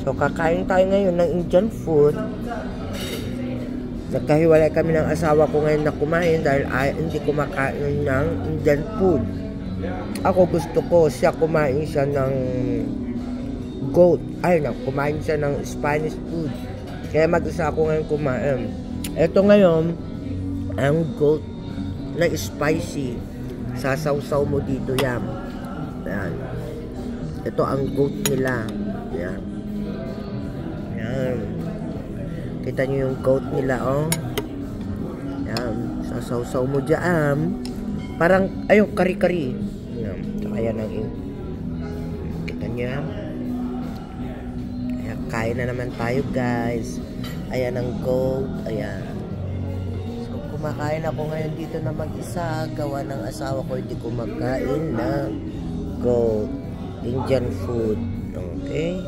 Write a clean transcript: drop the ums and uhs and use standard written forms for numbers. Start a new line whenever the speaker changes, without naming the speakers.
So, kakain tayo ngayon ng Indian food. Nagkahiwalay kami ng asawa ko ngayon na kumain dahil hindi kumakain ng Indian food. Ako gusto ko siya kumain siya ng goat. Kumain siya ng Spanish food. Kaya mag-isa ako ngayon kumain. Ito ngayon, ang goat na spicy. Sasawsaw mo dito yan. Yan. Ito ang goat nila. Yan. Yan. Kita nyo yung goat nila, oh. Yan. Sasawsaw mo dyan. Parang, ayun, kari-kari. Yan. Ayan ang kita nyo yan. Ayan, kain na naman tayo, guys. Ayan ang goat. Ayan. So, kumakain ako ngayon dito na mag-isa. Gawa ng asawa ko, hindi kumakain ng goat. Indian food. Okay?